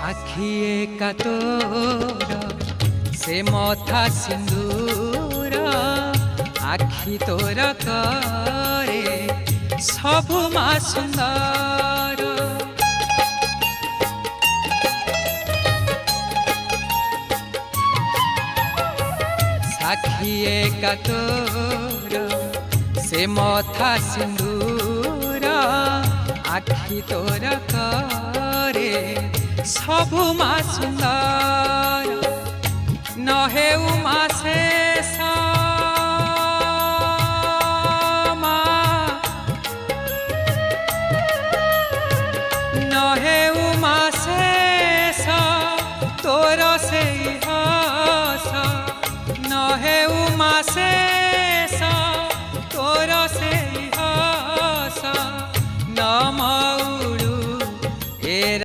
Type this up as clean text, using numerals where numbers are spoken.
আখিয়ে কাতর সে মথা সিন্দুর আখি তোর করে সবু মা সুন্দর সাখিয়ে কাতর সে মথা সিন্দুর আখি তোর করে সবু মা সুন্দর নহেউ মা শেষ মা নহেউ মা শেষ তোর সেই হাস নহেউ মা শেষ তোর সেই হাস নমঃ